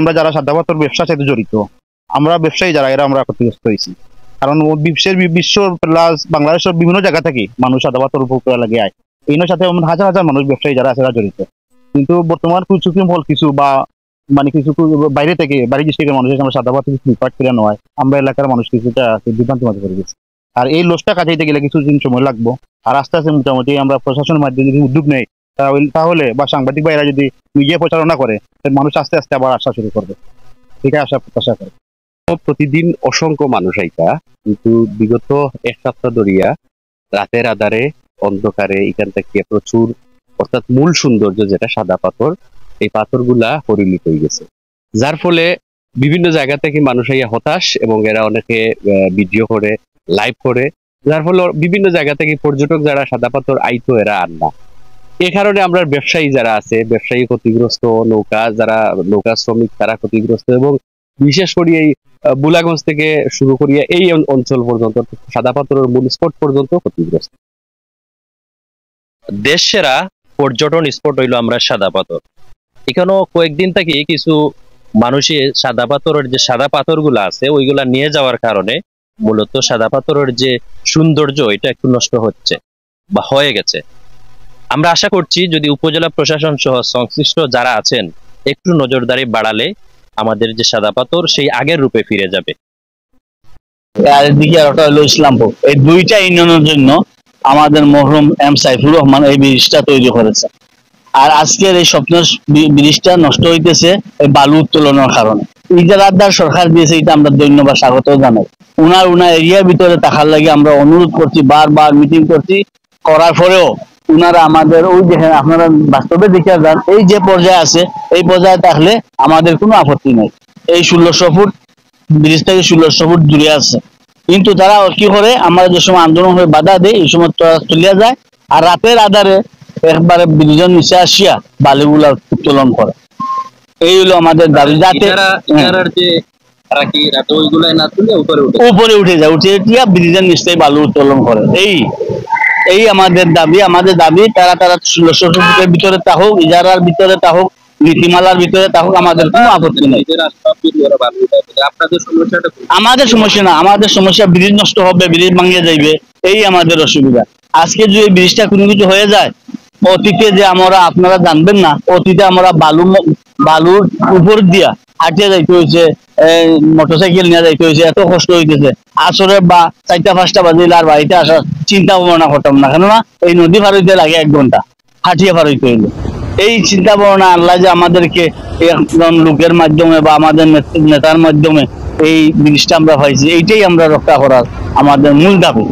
আমরা যারা সাদা পাথর ব্যবসার সাথে জড়িত, আমরা ব্যবসায়ী যারা এরা আমরা ক্ষতিগ্রস্ত হয়েছি। কারণ বিশ্ব প্লাস বাংলাদেশের বিভিন্ন জায়গা থেকে মানুষ সাদা পাথর উপর লাগে আয়, এর সাথে হাজার হাজার মানুষ ব্যবসায়ী যারা আছে তারা জড়িত। কিন্তু বর্তমান কিছু বা মানে কিছু বাইরে থেকে বাইরে ডিস্ট্রিক্টের মানুষের আমরা সাদা পাথর ফ্লিপকার্ট কিনে নয়, আমরা এলাকার মানুষ কিছুটা বিভ্রান্তির মধ্যে পড়ে গেছি। আর এই লসটা কাটাইতে গেলে কিছুদিন সময় লাগবো। আর আস্তে আস্তে মোটামুটি আমরা প্রশাসনের মাধ্যমে যদি উদ্যোগ নেই তাহলে বা সাংবাদিক ভাইরা যদি মিডিয়া প্রচারণা করে, মানুষ আস্তে আস্তে আবার আসা শুরু করবে। ঠিক আছে, আশা প্রত্যাশা করে। প্রতিদিন অসংখ্য মানুষ আইতা, কিন্তু বিগত এক সপ্তাহ ধরিয়া রাতের আধারে অন্ধকারে এখান থেকে প্রচুর, অর্থাৎ মূল সৌন্দর্য যেটা সাদা পাথর, এই পাথরগুলা পরিমিত হয়ে গেছে, যার ফলে বিভিন্ন জায়গা থেকে মানুষ আইয়া হতাশ, এবং এরা অনেকে ভিডিও করে লাইভ করে, যার ফলে বিভিন্ন জায়গা থেকে পর্যটক যারা সাদা পাথর আইতো এরা আর না। এ কারণে আমরা ব্যবসায়ী যারা আছে, ব্যবসায়ী ক্ষতিগ্রস্ত, নৌকা শ্রমিক তারা ক্ষতিগ্রস্ত, এবং বিশেষ করে এই বুলাগঞ্জ থেকে শুরু করিয়া এই অঞ্চল পর্যন্ত সাদা পাথরের মূল স্পট পর্যন্ত ক্ষতিগ্রস্ত। দেশ সেরা পর্যটন স্পট হইল আমরা সাদা পাথর। এখানেও কয়েকদিন থেকে কিছু মানুষের সাদা পাথরের যে সাদা পাথর গুলা আছে ওইগুলা নিয়ে যাওয়ার কারণে মূলত সাদা পাথরের যে সৌন্দর্য এটা একটু নষ্ট হচ্ছে বা হয়ে গেছে। আমরা আশা করছি যদি উপজেলা প্রশাসন সহ সংশ্লিষ্ট যারা আছেন একটু নজরদারি বাড়ালে আমাদের যে সাদা পাথর সেই আগের রূপে ফিরে যাবে। আরেকদিকে ওটা হলো ইসলামপুর, এই দুইটা ইউনিয়নের জন্য আমাদের মরহুম এম সাইফুর রহমান এই ব্রিজটা তৈরি করেছে। আর আজকের এই স্বপ্ন ব্রিজটা নষ্ট হইতেছে এই বালু উত্তোলনের কারণে। ইজারাদার সরকার দিয়েছে, এটা আমরা ধন্যবাদ স্বাগত জানাই। উনার এরিয়ার ভিতরে থাকার লাগে আমরা অনুরোধ করছি, বারবার মিটিং করছি, করার পরেও উনারা আমাদের ওই দেখেন আপনারা বাস্তবে দেখে যান, এই যে পর্যায়ে আছে এই পর্যায়ে থাকলে আমাদের কোনো আপত্তি নেই। এই 1600 ফুট ব্রিজ থেকে 1600 ফুট দূরে আছে, কিন্তু তারা কি করে, আমরা যে সময় আন্দোলন হয়ে বাধা দেয় এই সময় চলিয়া যায়, আর রাতের আধারে একবারে ব্রিজের নিচে আসিয়া বালিগুলা উত্তোলন করে। এই হলো আমাদের দাবি, যাতে উপরে উঠে যায়, উঠে দিয়া ব্রিজের নিচে বালু উত্তোলন করে। এই আমাদের দাবি তারা 1600 ফুটের ভিতরে থাকুক, ইজারার ভিতরে থাকুক, নীতিমালার ভিতরে থাকুক, আমাদের কোনো আপত্তি নেই। আমাদের সমস্যা না, আমাদের সমস্যা ব্রিজ নষ্ট হবে, ব্রিজ ভাঙিয়ে যাইবে, এই আমাদের অসুবিধা। আজকে যদি ব্রিজটা কোনো কিছু হয়ে যায়, অতীতে যে আমরা আপনারা জানবেন না, অতীতে আমরা বালুর উপর দিয়া হাঁটিয়ে যাইতে হয়েছে, মোটরসাইকেল নিয়ে যাইতে হয়েছে, এত কষ্ট হইতেছে। আসরে বা 4টা-5টা বাজিলে আর বাড়িতে আসার চিন্তা ভাবনা করতাম না, কেননা এই নদী পার হইতে লাগে 1 ঘন্টা, হাঁটিয়ে পার হইতে হইলো। এই চিন্তা ভাবনা আল্লাহ যে আমাদেরকে একজন লোকের মাধ্যমে বা আমাদের নেতার মাধ্যমে এই জিনিসটা আমরা পাইছি, এইটাই আমরা রক্ষা করার আমাদের মূল দাবি।